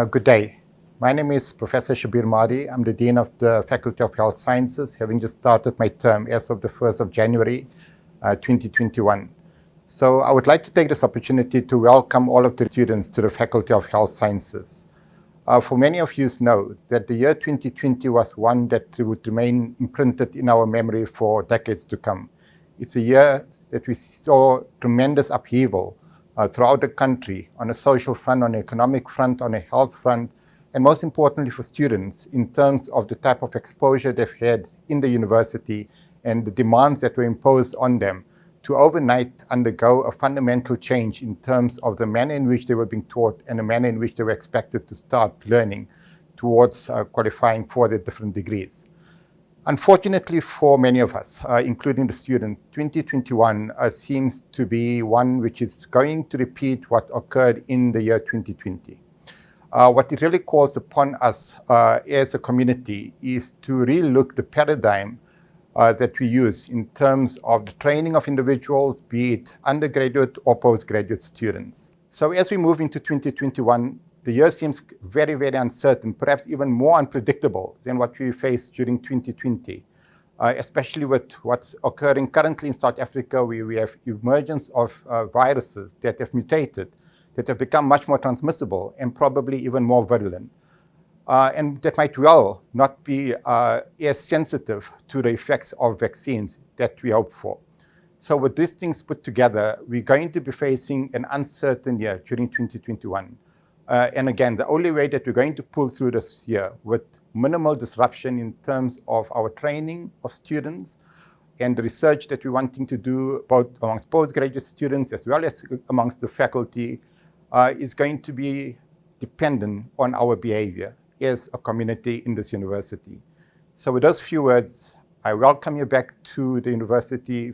Good day. My name is Professor Shabir Mahdi. I'm the Dean of the Faculty of Health Sciences, having just started my term as of the 1st of January 2021. So I would like to take this opportunity to welcome all of the students to the Faculty of Health Sciences. For many of you know that the year 2020 was one that would remain imprinted in our memory for decades to come. It's a year that we saw tremendous upheaval throughout the country on a social front, on an economic front, on a health front, and most importantly for students in terms of the type of exposure they've had in the university and the demands that were imposed on them to overnight undergo a fundamental change in terms of the manner in which they were being taught and the manner in which they were expected to start learning towards qualifying for the different degrees. Unfortunately for many of us, including the students, 2021 seems to be one which is going to repeat what occurred in the year 2020. What it really calls upon us as a community is to relook the paradigm that we use in terms of the training of individuals, be it undergraduate or postgraduate students. So as we move into 2021, the year seems very, very uncertain, perhaps even more unpredictable than what we faced during 2020, especially with what's occurring currently in South Africa, where we have emergence of viruses that have mutated, that have become much more transmissible and probably even more virulent. And that might well not be as sensitive to the effects of vaccines that we hope for. So with these things put together, we're going to be facing an uncertain year during 2021. And again, the only way that we're going to pull through this year with minimal disruption in terms of our training of students and the research that we're wanting to do both amongst postgraduate students as well as amongst the faculty is going to be dependent on our behavior as a community in this university. So with those few words, I welcome you back to the university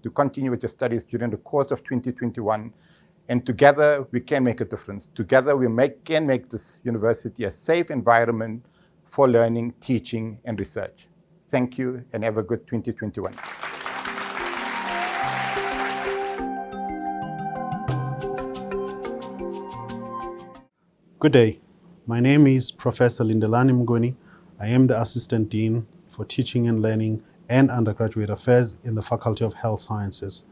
to continue with your studies during the course of 2021. And together we can make a difference. Together we can make this university a safe environment for learning, teaching, and research. Thank you, and have a good 2021. Good day. My name is Professor Lindelani Mnguni. I am the Assistant Dean for Teaching and Learning and Undergraduate Affairs in the Faculty of Health Sciences.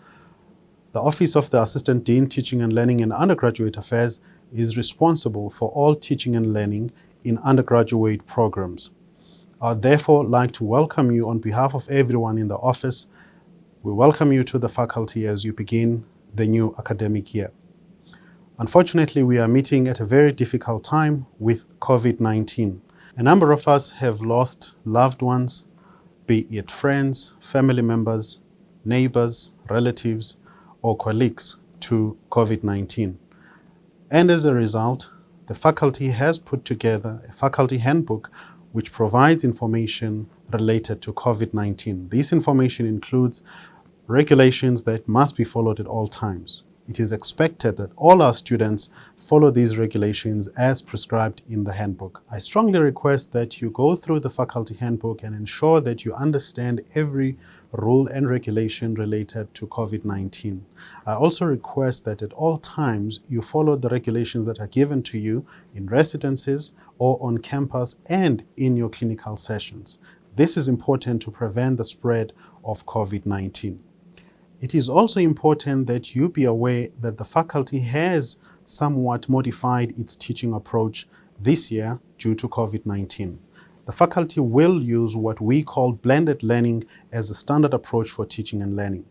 The Office of the Assistant Dean, Teaching and Learning and Undergraduate Affairs is responsible for all teaching and learning in undergraduate programs. I'd therefore like to welcome you on behalf of everyone in the office. We welcome you to the faculty as you begin the new academic year. Unfortunately, we are meeting at a very difficult time with COVID-19. A number of us have lost loved ones, be it friends, family members, neighbors, relatives, or colleagues to COVID-19. And as a result, the faculty has put together a faculty handbook which provides information related to COVID-19. This information includes regulations that must be followed at all times. It is expected that all our students follow these regulations as prescribed in the handbook. I strongly request that you go through the faculty handbook and ensure that you understand every rule and regulation related to COVID-19. I also request that at all times you follow the regulations that are given to you in residences or on campus and in your clinical sessions. This is important to prevent the spread of COVID-19. It is also important that you be aware that the faculty has somewhat modified its teaching approach this year due to COVID-19. The faculty will use what we call blended learning as a standard approach for teaching and learning.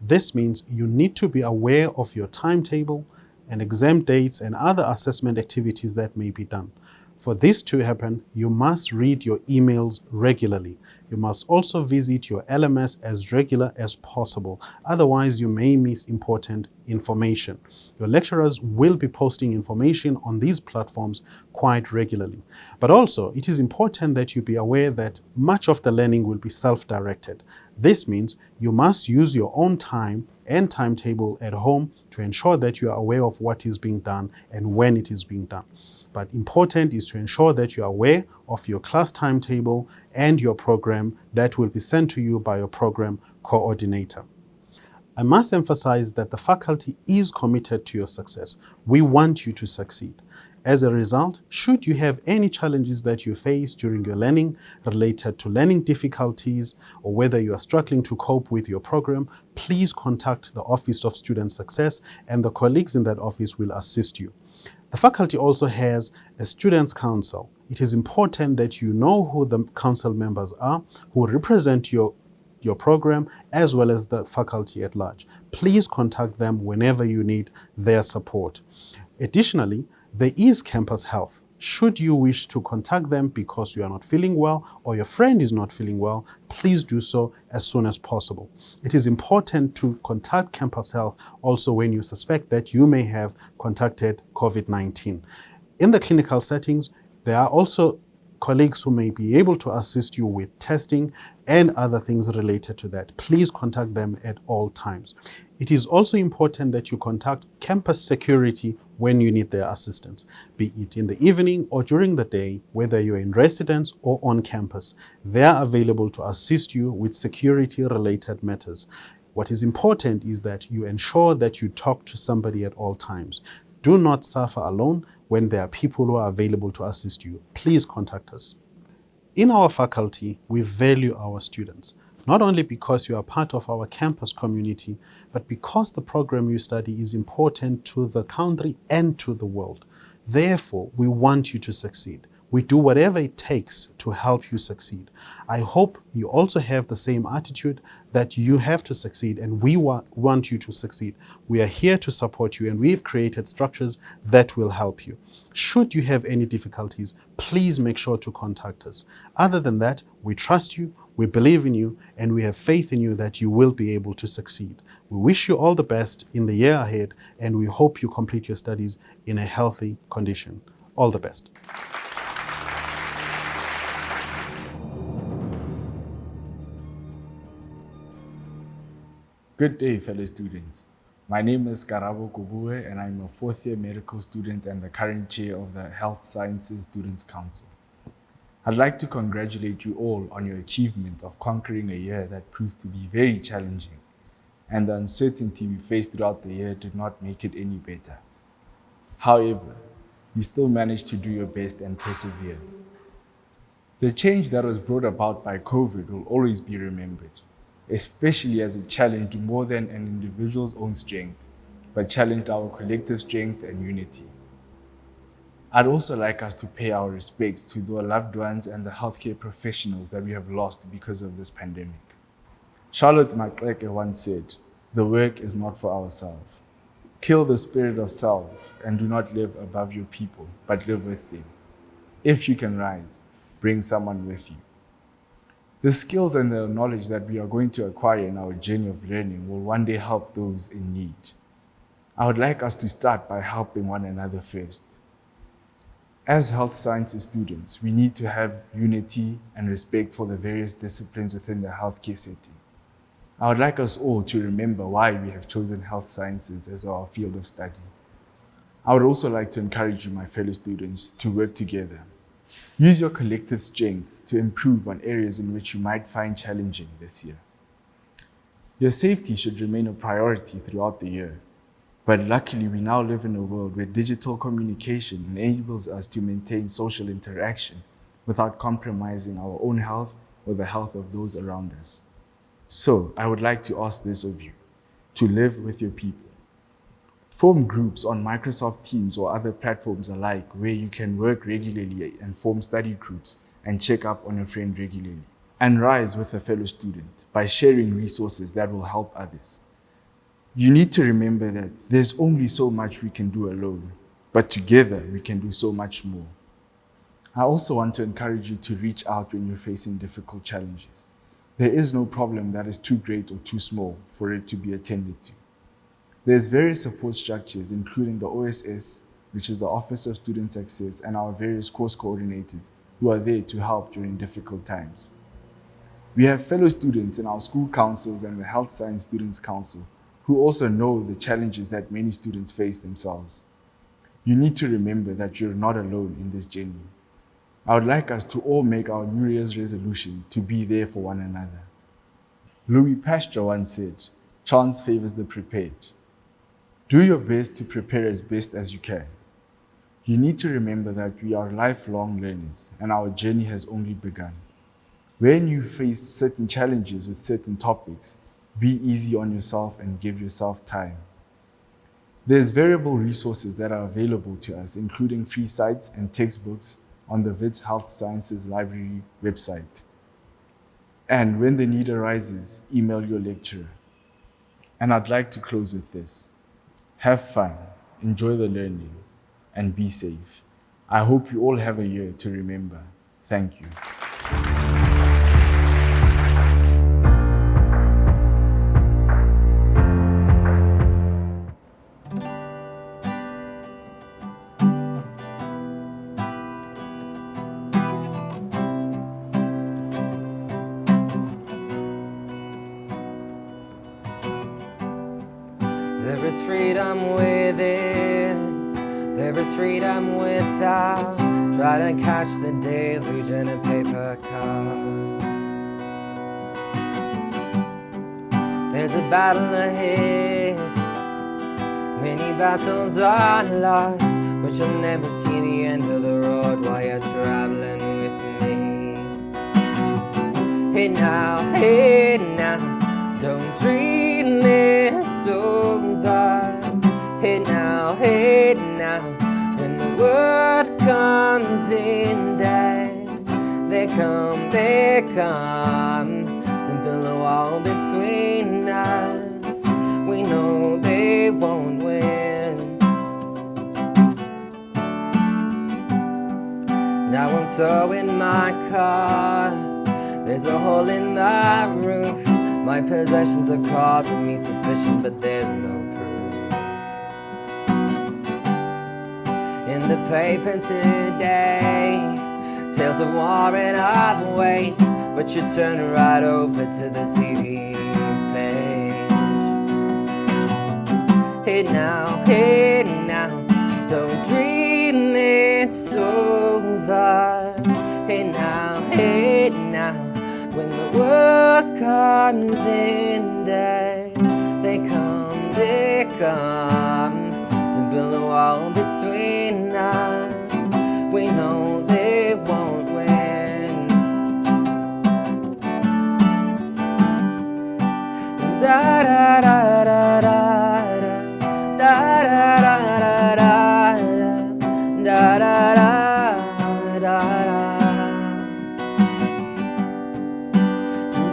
This means you need to be aware of your timetable and exam dates and other assessment activities that may be done. For this to happen, you must read your emails regularly. You must also visit your LMS as regular as possible. Otherwise, you may miss important information. Your lecturers will be posting information on these platforms quite regularly. But also, it is important that you be aware that much of the learning will be self-directed. This means you must use your own time and timetable at home to ensure that you are aware of what is being done and when it is being done. But important is to ensure that you are aware of your class timetable and your program that will be sent to you by your program coordinator. I must emphasize that the faculty is committed to your success. We want you to succeed. As a result, should you have any challenges that you face during your learning related to learning difficulties, or whether you are struggling to cope with your program, please contact the Office of Student Success, and the colleagues in that office will assist you. The faculty also has a Students' Council. It is important that you know who the council members are, who represent your program, as well as the faculty at large. Please contact them whenever you need their support. Additionally, there is Campus Health. Should you wish to contact them because you are not feeling well or your friend is not feeling well, please do so as soon as possible. It is important to contact Campus Health also when you suspect that you may have contacted COVID-19. In the clinical settings, there are also colleagues who may be able to assist you with testing and other things related to that. Please contact them at all times. It is also important that you contact campus security when you need their assistance, be it in the evening or during the day, whether you're in residence or on campus. They are available to assist you with security-related matters. What is important is that you ensure that you talk to somebody at all times. Do not suffer alone when there are people who are available to assist you. Please contact us. In our faculty, we value our students, not only because you are part of our campus community, but because the program you study is important to the country and to the world. Therefore, we want you to succeed. We do whatever it takes to help you succeed. I hope you also have the same attitude that you have to succeed, and we want you to succeed. We are here to support you, and we've created structures that will help you. Should you have any difficulties, please make sure to contact us. Other than that, we trust you, we believe in you, and we have faith in you that you will be able to succeed. We wish you all the best in the year ahead, and we hope you complete your studies in a healthy condition. All the best. Good day, fellow students. My name is Karabo Kubue, and I'm a fourth-year medical student and the current chair of the Health Sciences Students' Council. I'd like to congratulate you all on your achievement of conquering a year that proved to be very challenging, and the uncertainty we faced throughout the year did not make it any better. However, you still managed to do your best and persevere. The change that was brought about by COVID will always be remembered, especially as it challenged more than an individual's own strength, but challenged our collective strength and unity. I'd also like us to pay our respects to the loved ones and the healthcare professionals that we have lost because of this pandemic. Charlotte Maxeke once said, "The work is not for ourselves. Kill the spirit of self and do not live above your people, but live with them. If you can rise, bring someone with you." The skills and the knowledge that we are going to acquire in our journey of learning will one day help those in need. I would like us to start by helping one another first. As health sciences students, we need to have unity and respect for the various disciplines within the healthcare setting. I would like us all to remember why we have chosen health sciences as our field of study. I would also like to encourage you, my fellow students, to work together. Use your collective strengths to improve on areas in which you might find challenging this year. Your safety should remain a priority throughout the year, but luckily we now live in a world where digital communication enables us to maintain social interaction without compromising our own health or the health of those around us. So I would like to ask this of you, to live with your people. Form groups on Microsoft Teams or other platforms alike where you can work regularly and form study groups and check up on your friend regularly. And rise with a fellow student by sharing resources that will help others. You need to remember that there's only so much we can do alone, but together we can do so much more. I also want to encourage you to reach out when you're facing difficult challenges. There is no problem that is too great or too small for it to be attended to. There's various support structures, including the OSS, which is the Office of Student Success, and our various course coordinators who are there to help during difficult times. We have fellow students in our school councils and the Health Science Students' Council who also know the challenges that many students face themselves. You need to remember that you're not alone in this journey. I would like us to all make our New Year's resolution to be there for one another. Louis Pasteur once said, "Chance favors the prepared." Do your best to prepare as best as you can. You need to remember that we are lifelong learners and our journey has only begun. When you face certain challenges with certain topics, be easy on yourself and give yourself time. There's variable resources that are available to us, including free sites and textbooks on the WITS Health Sciences Library website. And when the need arises, email your lecturer. And I'd like to close with this. Have fun, enjoy the learning, and be safe. I hope you all have a year to remember. Thank you. There is freedom within, there is freedom without. Try to catch the deluge in a paper cup. There's a battle ahead, many battles are lost, but you'll never see the end of the road while you're traveling with me. Hey now, don't dream it's over. Hey now, when the world comes in dead, they come to build a wall between us. We know they won't win. Now I'm towing my car, there's a hole in the roof. My possessions are causing me suspicion, but there's no proof. In the paper today, tales of war and of waste, but you turn right over to the TV page. Hey now, don't dream it's over. Hey now, when the world comes in dead, they come to build a wall between us. We know they won't win. Da da da da da da da da da da da da da.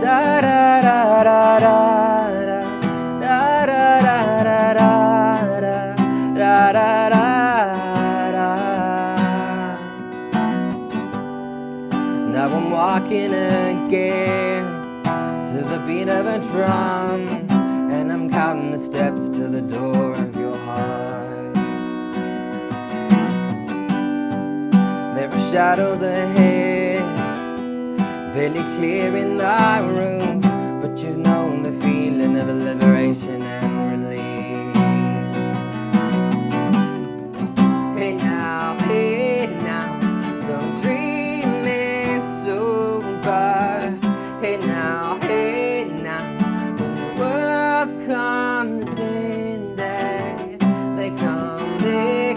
Da da da da da da da da da da da. Now I'm walking again to the beat of a drum, and I'm counting the steps to the door of your heart. There are shadows ahead, barely clear in the room, but you know the feeling of liberation and release. Hey now, don't dream it's over. Hey now, when the world comes in there, they come to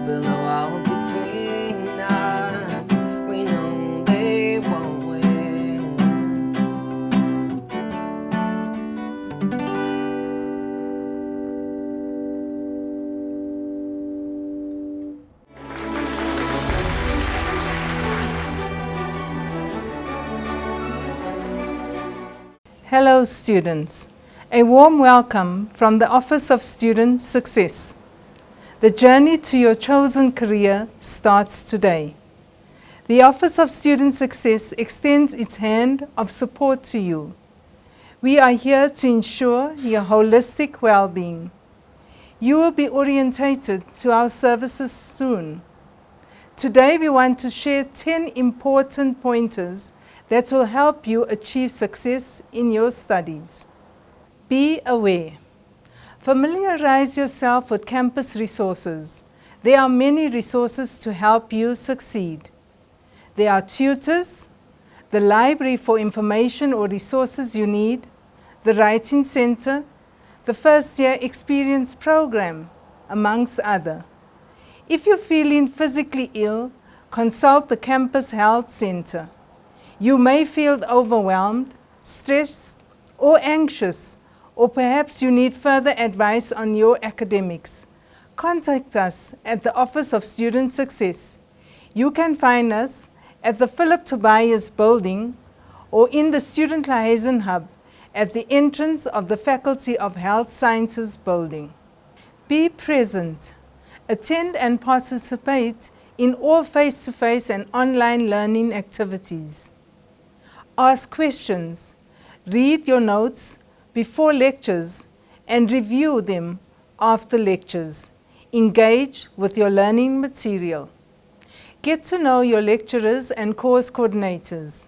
build a wall between us. We know they won't win. Hello students, a warm welcome from the Office of Student Success. The journey to your chosen career starts today. The Office of Student Success extends its hand of support to you. We are here to ensure your holistic well-being. You will be orientated to our services soon. Today we want to share 10 important pointers that will help you achieve success in your studies. Be aware. Familiarize yourself with campus resources. There are many resources to help you succeed. There are tutors, the library for information or resources you need, the Writing Center, the First Year Experience Program, amongst others. If you're feeling physically ill, consult the campus health center. You may feel overwhelmed, stressed, or anxious, or perhaps you need further advice on your academics. Contact us at the Office of Student Success. You can find us at the Philip Tobias building or in the Student Liaison Hub at the entrance of the Faculty of Health Sciences building. Be present. Attend and participate in all face-to-face and online learning activities. Ask questions. Read your notes before lectures and review them after lectures. Engage with your learning material. Get to know your lecturers and course coordinators.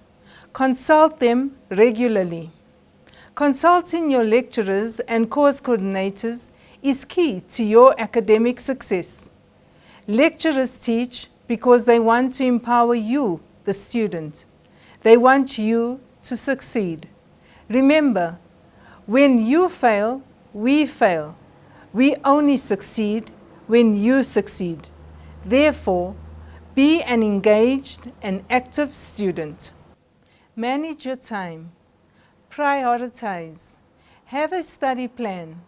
Consult them regularly. Consulting your lecturers and course coordinators is key to your academic success. Lecturers teach because they want to empower you, the student. They want you to succeed. Remember, when you fail, we fail. We only succeed when you succeed. Therefore, be an engaged and active student. Manage your time. Prioritize. Have a study plan.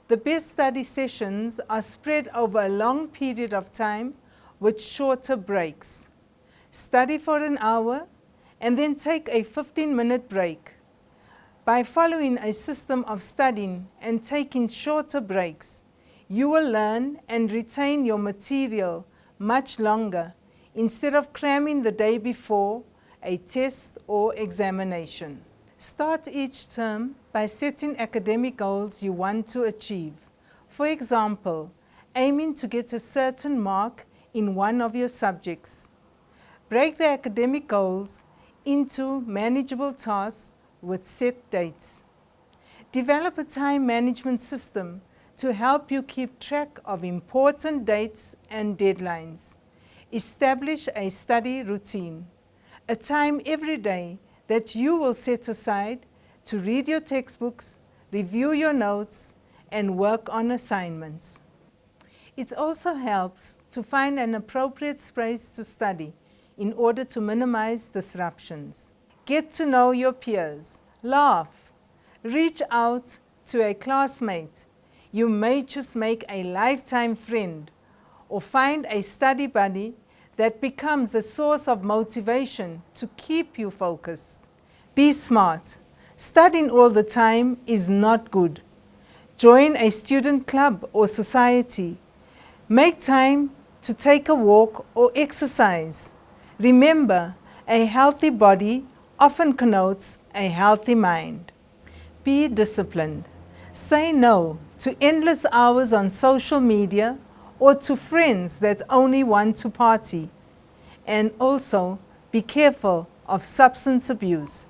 The best study sessions are spread over a long period of time with shorter breaks. Study for an hour and then take a 15-minute break. By following a system of studying and taking shorter breaks, you will learn and retain your material much longer instead of cramming the day before a test or examination. Start each term by setting academic goals you want to achieve. For example, aiming to get a certain mark in one of your subjects. Break the academic goals into manageable tasks with set dates. Develop a time management system to help you keep track of important dates and deadlines. Establish a study routine, a time every day that you will set aside to read your textbooks, review your notes, and work on assignments. It also helps to find an appropriate space to study in order to minimize disruptions. Get to know your peers, laugh, reach out to a classmate. You may just make a lifetime friend or find a study buddy that becomes a source of motivation to keep you focused. Be smart. Studying all the time is not good. Join a student club or society. Make time to take a walk or exercise. Remember, a healthy body often connotes a healthy mind. Be disciplined. Say no to endless hours on social media or to friends that only want to party. And also, be careful of substance abuse.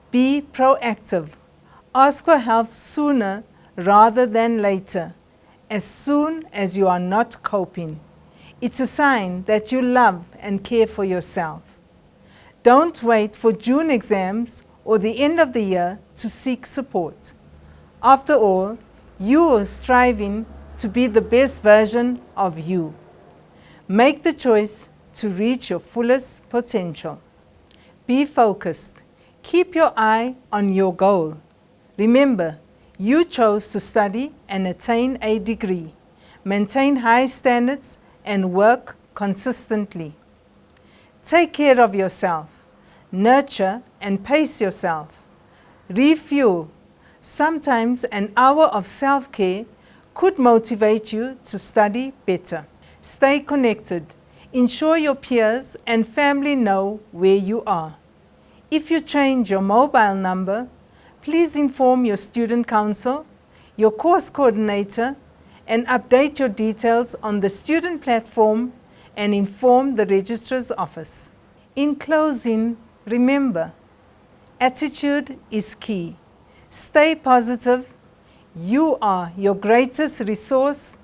Be proactive. Ask for help sooner rather than later, as soon as you are not coping. It's a sign that you love and care for yourself. Don't wait for June exams or the end of the year to seek support. After all, you are striving to be the best version of you. Make the choice to reach your fullest potential. Be focused. Keep your eye on your goal. Remember, you chose to study and attain a degree. Maintain high standards and work consistently. Take care of yourself. Nurture and pace yourself. Refuel. Sometimes an hour of self-care could motivate you to study better. Stay connected. Ensure your peers and family know where you are. If you change your mobile number, please inform your student council, your course coordinator, and update your details on the student platform and inform the registrar's office. In closing, remember, attitude is key. Stay positive. You are your greatest resource,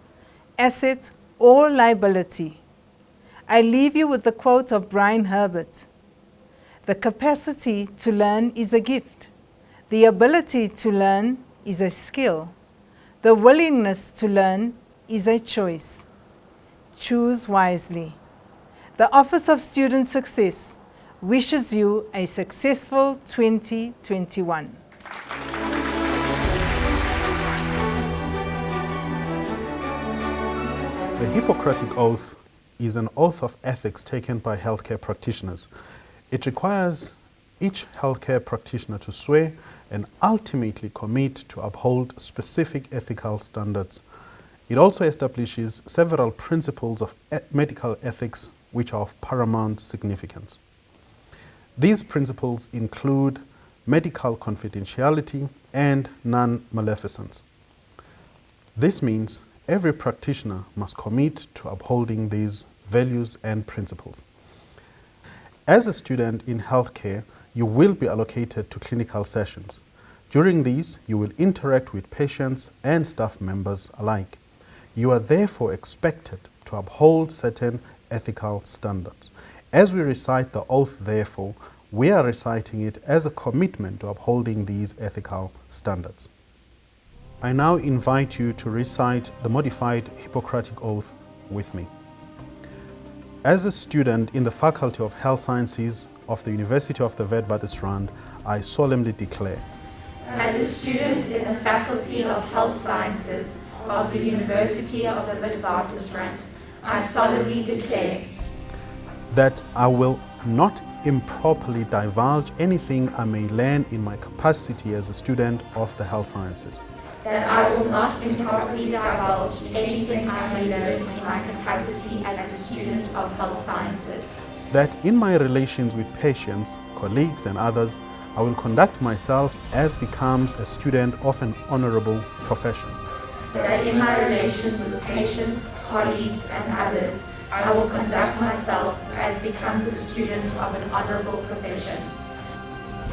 asset, or liability. I leave you with the quote of Brian Herbert. The capacity to learn is a gift. The ability to learn is a skill. The willingness to learn is a choice. choose wisely. The Office of Student Success wishes you a successful 2021. The Hippocratic Oath is an oath of ethics taken by healthcare practitioners. It requires each healthcare practitioner to swear and ultimately commit to uphold specific ethical standards. It also establishes several principles of medical ethics which are of paramount significance. These principles include medical confidentiality and non-maleficence. This means every practitioner must commit to upholding these values and principles. As a student in healthcare, you will be allocated to clinical sessions. During these, you will interact with patients and staff members alike. You are therefore expected to uphold certain ethical standards. As we recite the oath, therefore, we are reciting it as a commitment to upholding these ethical standards. I now invite you to recite the modified Hippocratic Oath with me. As a student in the Faculty of Health Sciences of the University of the Witwatersrand, I solemnly declare. As a student in the Faculty of Health Sciences of the University of the Witwatersrand, I solemnly declare that I will not improperly divulge anything I may learn in my capacity as a student of the health sciences. That I will not improperly divulge anything I may learn in my capacity as a student of health sciences. That in my relations with patients, colleagues and others, I will conduct myself as becomes a student of an honorable profession. That in my relations with patients, colleagues and others, I will conduct myself as becomes a student of an honorable profession.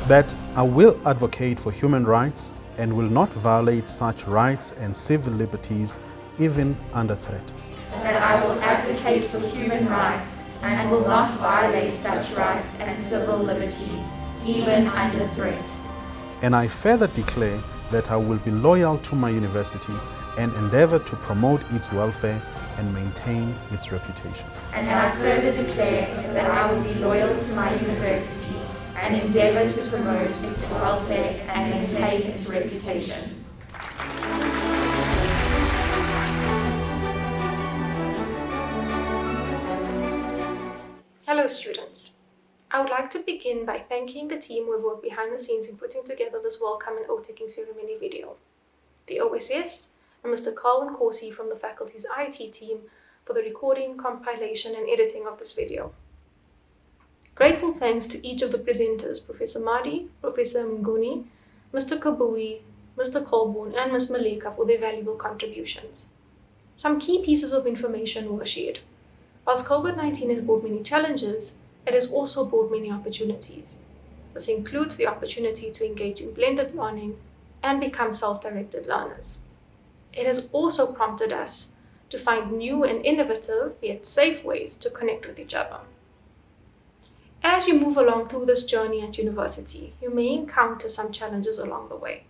That I will advocate for human rights and will not violate such rights and civil liberties even under threat. That I will advocate for human rights and will not violate such rights and civil liberties even under threat. And I further declare that I will be loyal to my university and endeavor to promote its welfare and maintain its reputation. And I further declare that I will be loyal to my university and endeavor to promote its welfare and maintain its reputation. Hello students. I would like to begin by thanking the team who have worked behind the scenes in putting together this welcome and oath-taking ceremony video. The OSS and Mr. Carlin Corsi from the faculty's IT team for the recording, compilation and editing of this video. Grateful thanks to each of the presenters, Professor Madi, Professor Mnguni, Mr. Kabui, Mr. Colborn and Ms. Maleka for their valuable contributions. Some key pieces of information were shared. Whilst COVID-19 has brought many challenges, it has also brought many opportunities. This includes the opportunity to engage in blended learning and become self-directed learners. It has also prompted us to find new and innovative yet safe ways to connect with each other. As you move along through this journey at university, you may encounter some challenges along the way.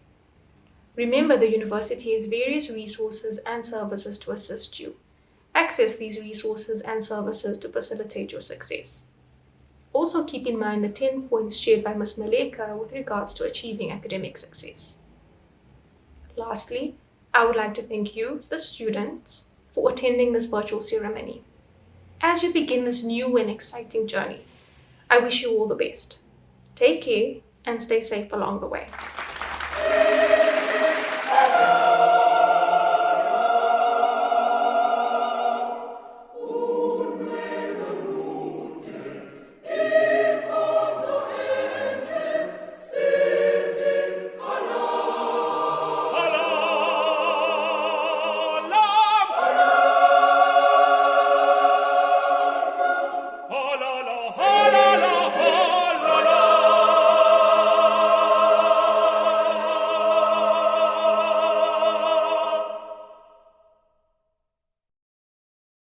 Remember, the university has various resources and services to assist you. Access these resources and services to facilitate your success. Also keep in mind the 10 points shared by Ms. Maleka with regards to achieving academic success. Lastly, I would like to thank you, the students, for attending this virtual ceremony. As you begin this new and exciting journey, I wish you all the best. Take care and stay safe along the way.